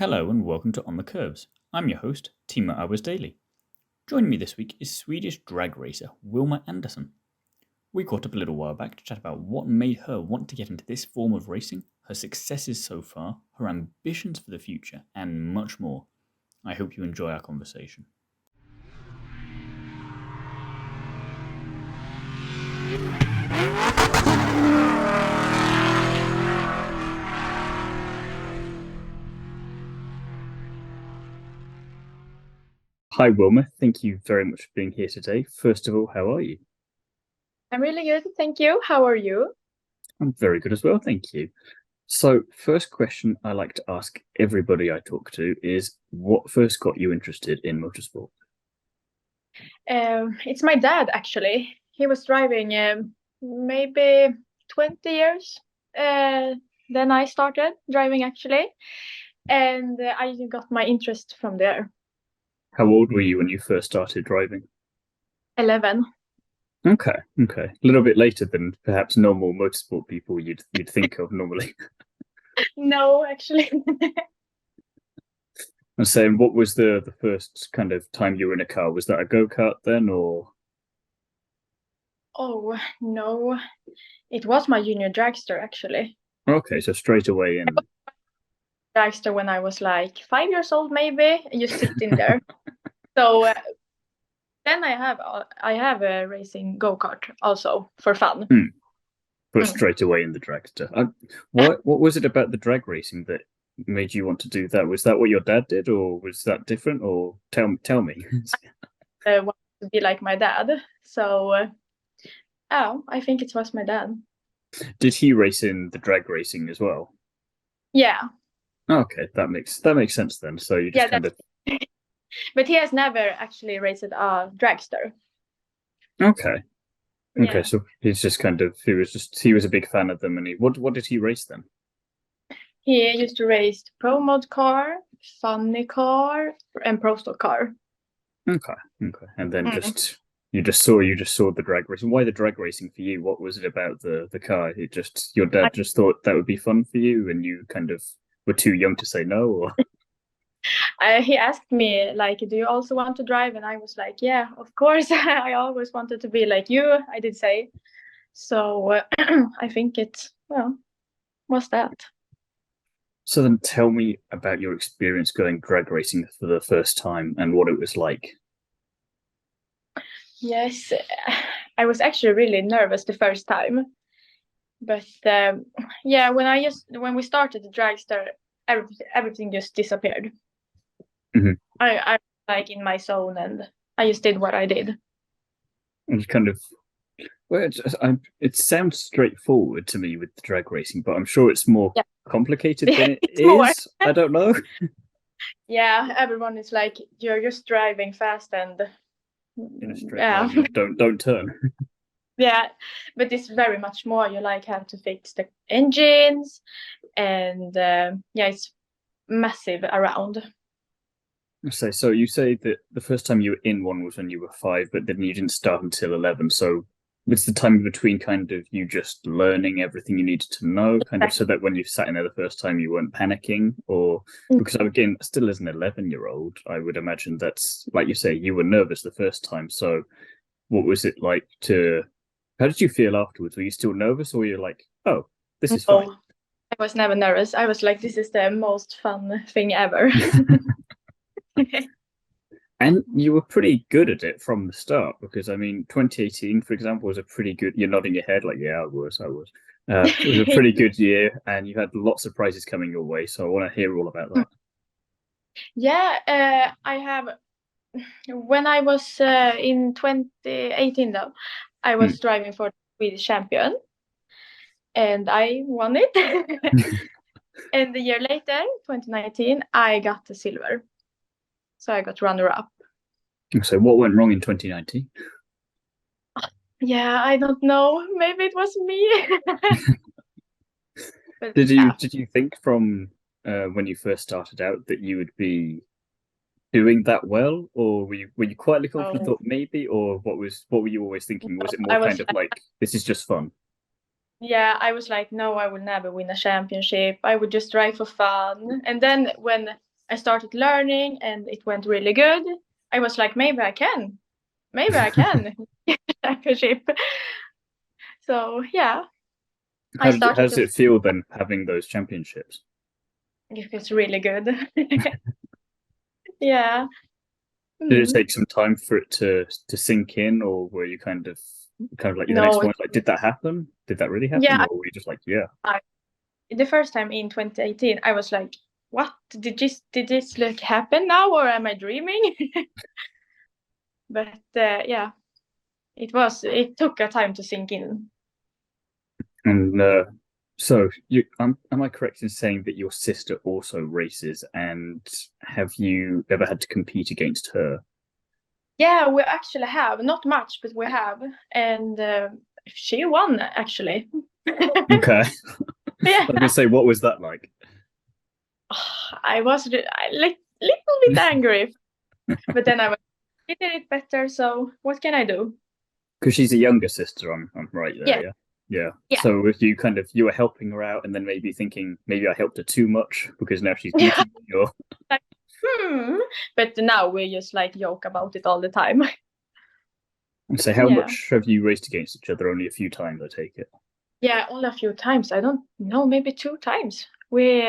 Hello and welcome to On the Kerbs. I'm your host, Timo Hours Daily. Joining me this week is Swedish drag racer Wilma Andersson. We caught up a little while back to chat about what made her want to get into this form of racing, her successes so far, her ambitions for the future, and much more. I hope you enjoy our conversation. Hi Wilma, thank you very much for being here today. First of all, how are you? I'm really good, thank you. How are you? I'm very good as well, thank you. So, first question I like to ask everybody I talk to is, what first got you interested in motorsport? It's my dad, actually. He was driving maybe 20 years. Then I started driving, actually. And I got my interest from there. How old were you when you first started driving? 11. Okay. A little bit later than perhaps normal motorsport people you'd think of normally. No, actually. I'm saying, what was the first kind of time you were in a car? Was that a go-kart then, or? Oh, no. It was my junior dragster, actually. Okay, so straight away in. Dragster when I was like 5 years old, maybe. Just sitting there. So then I have a racing go-kart also for fun. But straight away in the dragster. What was it about the drag racing that made you want to do that? Was that what your dad did, or was that different? Or tell me. Want to be like my dad. So, I think it was my dad. Did he race in the drag racing as well? Yeah. Okay, that makes sense then. So you just kind of. But he has never actually raced a dragster. Okay. Yeah. So he's just kind of he was a big fan of them, and what did he race then? He used to race pro mod car, funny car, and pro stock car. Okay, and then you just saw the drag racing. Why the drag racing for you? What was it about the car? It just your dad just thought that would be fun for you, and you kind of were too young to say no, or? He asked me, like, do you also want to drive? And I was like, yeah, of course. I always wanted to be like you, I did say. So I think it was that. So then tell me about your experience going drag racing for the first time and what it was like. Yes, I was actually really nervous the first time. But when we started the dragster, everything just disappeared. Mm-hmm. I like in my zone, and I just did what I did. And kind of, well, it sounds straightforward to me with the drag racing, but I'm sure it's more complicated than it is. More. I don't know. Yeah, everyone is like, you're just driving fast and in a straight line. Don't turn. Yeah, but it's very much more. You like have to fix the engines, and it's massive around. So you say that the first time you were in one was when you were 5, but then you didn't start until 11. So it's the time between kind of you just learning everything you needed to know, kind of, so that when you sat in there the first time you weren't panicking, or because again, still as an 11-year-old, I would imagine that's like you say, you were nervous the first time. So what was it like how did you feel afterwards? Were you still nervous, or were you like, oh, this is fine? I was never nervous. I was like, this is the most fun thing ever. And you were pretty good at it from the start, because I mean, 2018, for example, was a pretty good. You're nodding your head like, yeah, I was. It was a pretty good year, and you had lots of prizes coming your way. So I want to hear all about that. Yeah, I have. When I was in 2018, though, I was driving for the Swedish champion, and I won it. And the year later, 2019, I got the silver. So I got runner-up. So what went wrong in 2019? Yeah, I don't know. Maybe it was me. But, did you think from when you first started out that you would be doing that well, or were you quietly confident? Thought maybe, or what were you always thinking? Was it more kind of like, this is just fun? Yeah, I was like, no, I will never win a championship. I would just drive for fun. And then when I started learning and it went really good. I was like, maybe I can get a championship. So yeah, How I started does to. it feel then having those championships? It feels really good. Yeah. Did it Mm. take some time for it to sink in, or were you kind of like the next No, one, like, did that happen? Did that really happen, yeah, or were you just like, yeah? the first time in 2018, I was like, "What did this like happen now, or am I dreaming?" But yeah, it took a time to sink in. And so, am I correct in saying that your sister also races, and have you ever had to compete against her? Yeah, we actually have not much, but we have, and she won actually. Okay. I Yeah, was gonna say, what was that like? I was little bit angry, but then I was, she did it better. So what can I do? Because she's a younger sister, I'm right there, Yeah, yeah. Yeah. yeah, So if you were helping her out, and then maybe thinking maybe I helped her too much because now she's yeah. beating me, or Like, but now we just like joke about it all the time. say how Yeah. much have you raced against each other? Only a few times, I take it. Yeah, only a few times. I don't know, maybe 2 times. We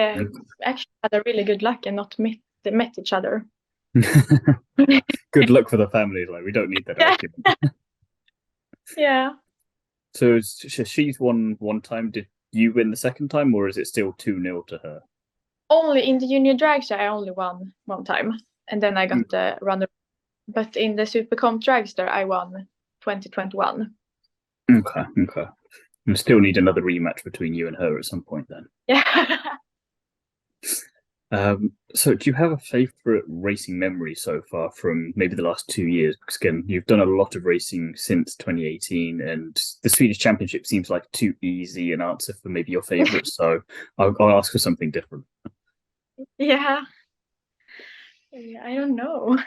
actually had a really good luck and not met each other. Good luck for the family. Like, we don't need that Yeah, argument. yeah. So she's won one time. Did you win the second time, or is it still 2-0 to her? Only in the junior dragster, I only won one time, and then I got the runner. But in the Super Comp dragster, I won 2021. Okay, okay. And still need another rematch between you and her at some point then. Yeah. So do you have a favorite racing memory so far from maybe the last 2 years? Because again, you've done a lot of racing since 2018, and the Swedish Championship seems like too easy an answer for maybe your favorite. So I'll ask for something different. Yeah. I don't know.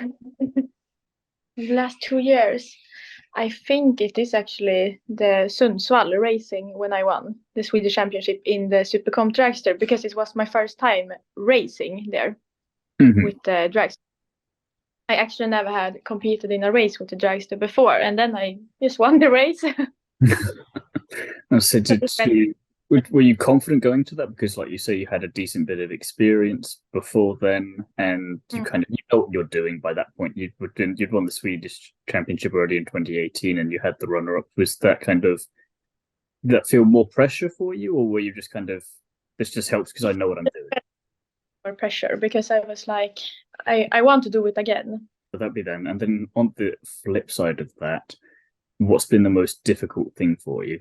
The last 2 years, I think it is actually the Sundsvall racing when I won the Swedish Championship in the Supercomp dragster because it was my first time racing there Mhm. with the dragster. I actually never had competed in a race with the dragster before, and then I just won the race. So were you confident going to that? Because like you say, you had a decent bit of experience before then, and you know what you're doing by that point. You'd won the Swedish Championship already in 2018, and you had the runner up. Was that did that feel more pressure for you, or were you just this just helps because I know what I'm doing? More pressure because I was like, I want to do it again. So that'd be then. And then on the flip side of that, what's been the most difficult thing for you?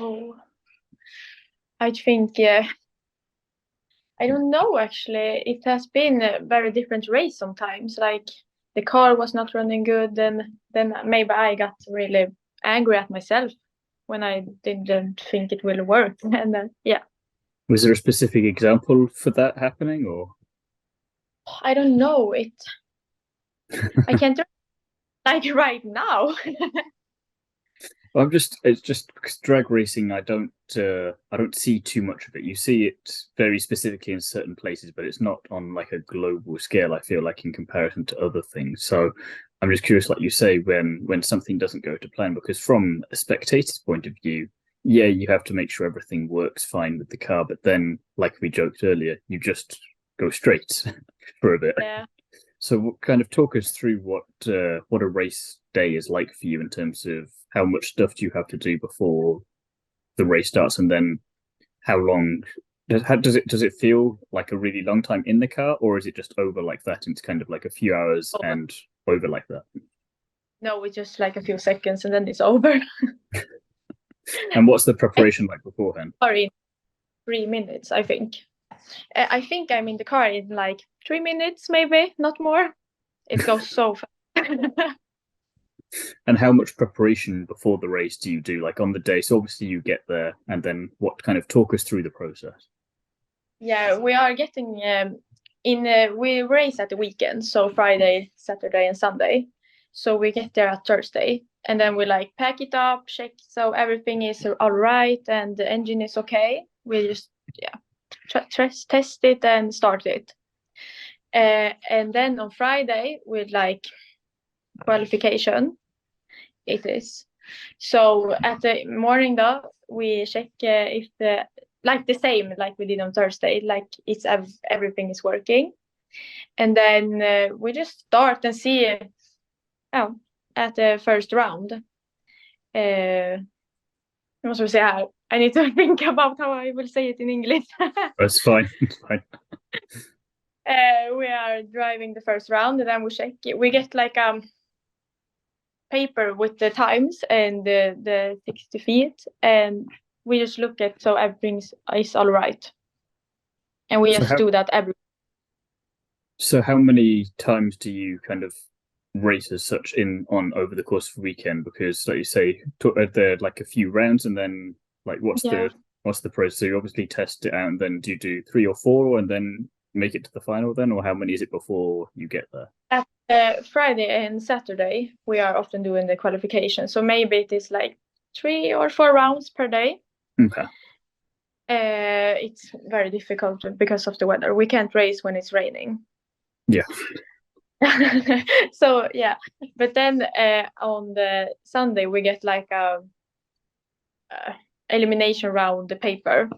Oh, I think I don't know actually. It has been a very different race sometimes. Like the car was not running good, then maybe I got really angry at myself when I didn't think it will work. And yeah, Was there a specific example for that happening, or? I don't know. I can't like right now. It's just because drag racing, I don't see too much of it. You see it very specifically in certain places, but it's not on like a global scale, I feel like, in comparison to other things. So I'm just curious, like you say, when something doesn't go to plan, because from a spectator's point of view, yeah, you have to make sure everything works fine with the car, but then, like we joked earlier, you just go straight for a bit. Yeah. So, kind of talk us through what a race day is like for you in terms of how much stuff do you have to do before the race starts, and then how long does it feel like a really long time in the car, or is it just over like that? And it's kind of like a few hours Oh, and over like that. no, it's just like a few seconds and then it's over. And what's the I preparation like beforehand? are in 3 minutes, I think. I think I'm in the car in like 3 minutes, maybe not more. It goes so fast. And how much preparation before the race do you do, like on the day? So obviously you get there, and then what kind of talk us through the process? Yeah, we are getting in. We race at the weekend, so Friday, Saturday, and Sunday. So we get there at Thursday, and then we like pack it up, check so everything is all right and the engine is okay. We just test it and start it. And then on Friday with like qualification, it is. So at the morning though, we check if the same like we did on Thursday, like everything is working, and then we just start and see at the first round. Jag måste säga här. I need to think about how I will say it in English. That's fine. It's fine. We are driving the first round, and then we check it. We get like paper with the times and the 60 feet, and we just look at so everything is all right, and we just do that every. So how many times do you kind of race as such over the course of a weekend? Because like you say, there like a few rounds, and then like what's the process? So you obviously test it out, and then do you do 3 or 4, and then make it to the final then, or how many is it before you get there? At Friday and Saturday, we are often doing the qualification, so maybe it is like 3 or 4 rounds per day. Okay. It's very difficult because of the weather. We can't race when it's raining. Yeah. So yeah, but then on the Sunday we get like a elimination round, the paper.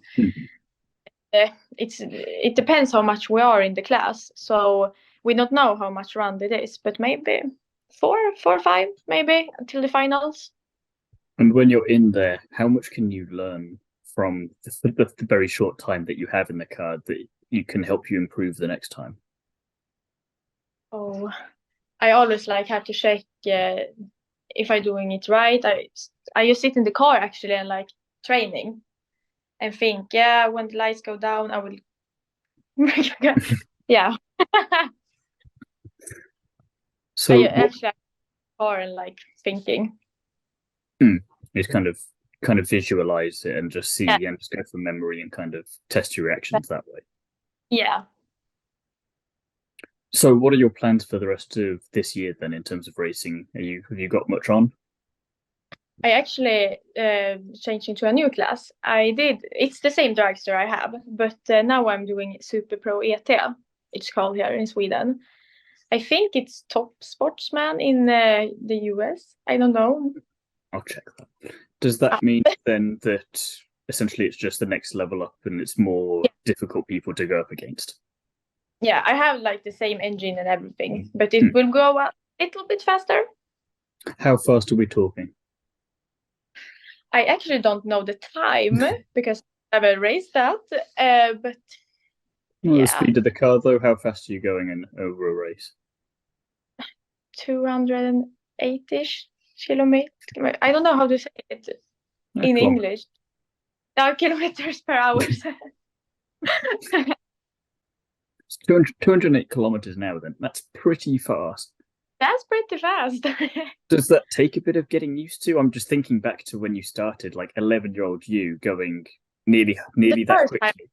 It depends how much we are in the class, so we don't know how much round it is, but maybe 4 or 5 maybe until the finals. And when you're in there, how much can you learn from the very short time that you have in the car that you can help you improve the next time? Oh, I always like have to check if I'm doing it right. I just sit in the car actually and like training and think, when the lights go down, I will. Yeah. So I actually have the car and like thinking. It's kind of visualize it and just see and just go from memory and kind of test your reactions that way. Yeah. So what are your plans for the rest of this year then in terms of racing? Have you got much on? I actually changed into a new class. It's the same dragster I have, but now I'm doing Super Pro ET. It's called here in Sweden. I think it's top sportsman in the US. I don't know. I'll check that. Does that mean then that essentially it's just the next level up and it's more difficult people to go up against? Yeah, I have like the same engine and everything, but it will go a little bit faster. How fast are we talking? I actually don't know the time because I never raced that, but the speed of the car though, how fast are you going in over a race? 208-ish kilometers. I don't know how to say it in English. Kilometers per hour. 208 kilometers an hour then. That's pretty fast. That's pretty fast. Does that take a bit of getting used to? I'm just thinking back to when you started, like 11-year-old you going nearly that quickly.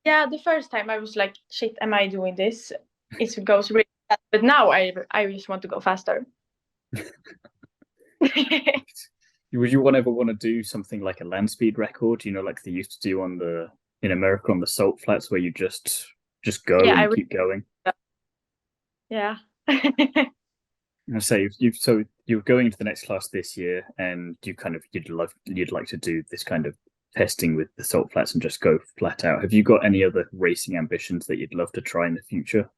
Yeah, the first time I was like, shit, am I doing this? It goes really fast. But now I just want to go faster. Would you ever want to do something like a land speed record, like they used to do in America on the salt flats where you just go and keep going? Yeah. I say you're going into the next class this year, and you'd like to do this kind of testing with the salt flats and just go flat out. Have you got any other racing ambitions that you'd love to try in the future?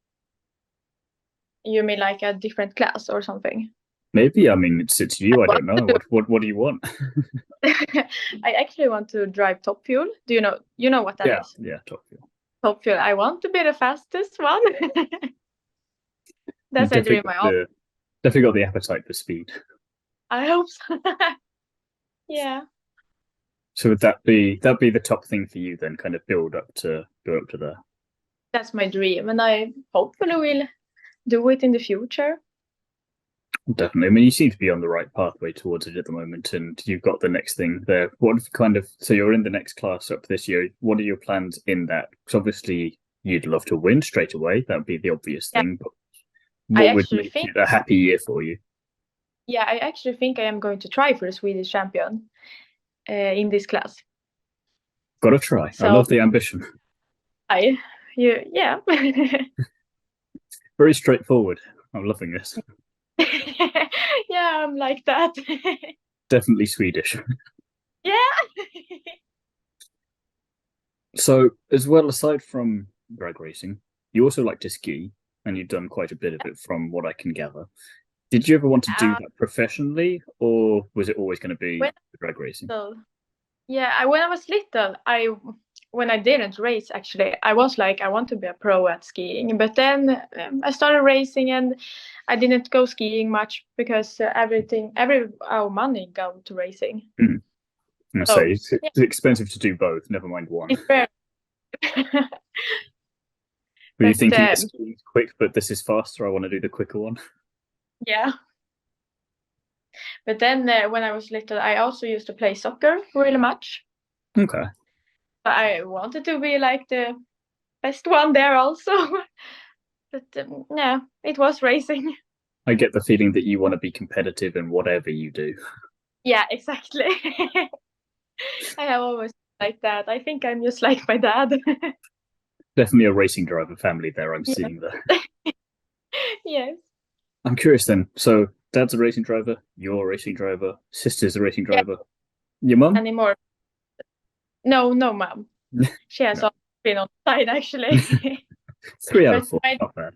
You mean like a different class or something? Maybe. I mean, it's you. I don't know. What do you want? I actually want to drive Top Fuel. Do you know what that is? Yeah, Top Fuel. Top Fuel. I want to be the fastest one. That's a dream I own. Definitely got the appetite for speed. I hope so. Yeah. So would that'd be the top thing for you then, kind of go up to there? That's my dream, and I hopefully will do it in the future. Definitely. I mean, you seem to be on the right pathway towards it at the moment, and you've got the next thing there. So you're in the next class up this year. What are your plans in that? Because obviously you'd love to win straight away. That would be the obvious thing. But what would make it a happy year for you? Yeah, I actually think I am going to try for a Swedish champion in this class. Got to try. I love the ambition. Yeah. Very straightforward. I'm loving this. Yeah, I'm like that. Definitely Swedish. Yeah. So, as well, aside from drag racing, you also like to ski, and you've done quite a bit of it from what I can gather. Did you ever want to do that professionally, or was it always going to be When drag racing? when I was little, when I didn't race, actually, I was like, I want to be a pro at skiing. But then I started racing, and I didn't go skiing much because our money go to racing. I say it's expensive to do both. Never mind one. It's very. Were you thinking skiing's quick, but this is faster? I want to do the quicker one. Yeah. But then when I was little, I also used to play soccer really much. Okay. But I wanted to be like the best one there also. But yeah, it was racing. I get the feeling that you want to be competitive in whatever you do. Yeah, exactly. I have always like that. I think I'm just like my dad. Definitely a racing driver family there. I'm seeing there. Yes. I'm curious then. So, dad's a racing driver. You're a racing driver. Sister's a racing driver. Your mum? Anymore? No, mom. She has always been on the side actually. 3 out of 4. Not bad.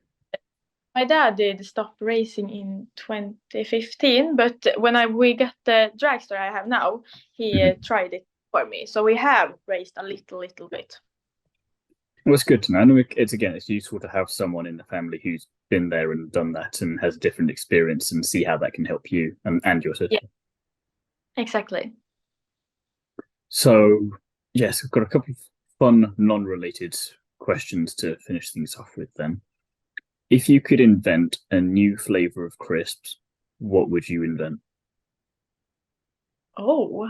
My dad did stop racing in 2015, but when we got the dragster I have now, he tried it for me. So we have raced a little bit. Well, it's good to know. And it's useful to have someone in the family who's been there and done that and has different experience and see how that can help you and your sister. Yeah, exactly. So, yes, I've got a couple of fun, non-related questions to finish things off with then. If you could invent a new flavor of crisps, what would you invent? Oh,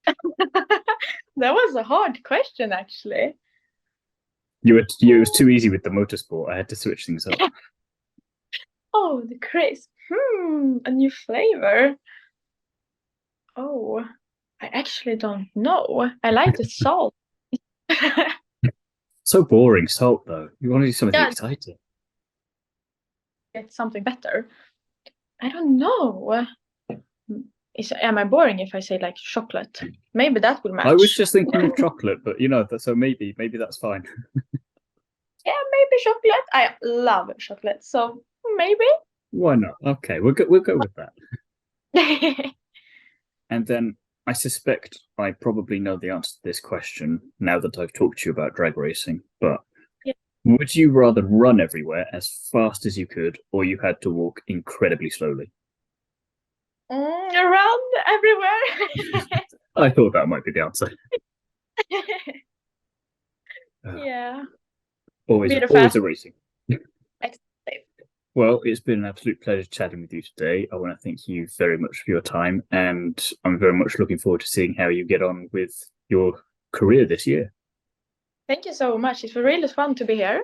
that was a hard question, actually. It was too easy with the motorsport. I had to switch things up. Oh, the crisp. A new flavor. Oh, I actually don't know. I like the salt. So boring, salt, though. You want to do something exciting. Get something better. I don't know. Am I boring if I say like chocolate? Maybe that will match. I was just thinking of chocolate, but so maybe that's fine. Yeah, maybe chocolate. I love chocolate, so maybe. Why not? Okay, we'll go with that. And then I suspect I probably know the answer to this question now that I've talked to you about drag racing, but would you rather run everywhere as fast as you could, or you had to walk incredibly slowly? Run everywhere. I thought that might be the answer. Yeah. Always a racing. Well, it's been an absolute pleasure chatting with you today. I want to thank you very much for your time, and I'm very much looking forward to seeing how you get on with your career this year. Thank you so much. It's really fun to be here.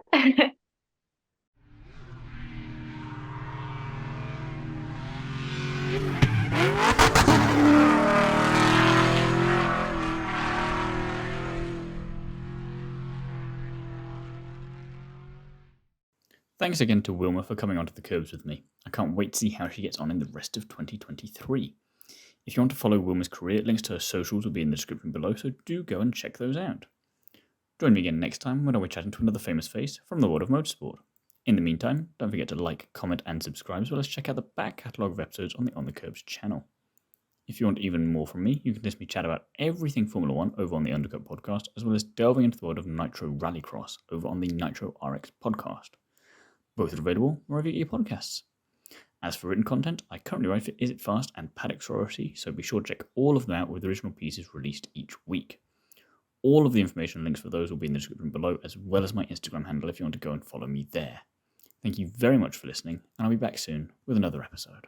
Thanks again to Wilma for coming onto the Kerbs with me. I can't wait to see how she gets on in the rest of 2023. If you want to follow Wilma's career, links to her socials will be in the description below, so do go and check those out. Join me again next time when I'll be chatting to another famous face from the world of motorsport. In the meantime, don't forget to like, comment and subscribe, as well as check out the back catalogue of episodes on the On the Kerbs channel. If you want even more from me, you can listen to me chat about everything Formula 1 over on the Undercut Podcast, as well as delving into the world of Nitro Rallycross over on the Nitro RX Podcast. Both are available wherever you get your podcasts. As for written content, I currently write for Is It Fast and Paddock Sorority, so be sure to check all of them out with original pieces released each week. All of the information and links for those will be in the description below, as well as my Instagram handle if you want to go and follow me there. Thank you very much for listening, and I'll be back soon with another episode.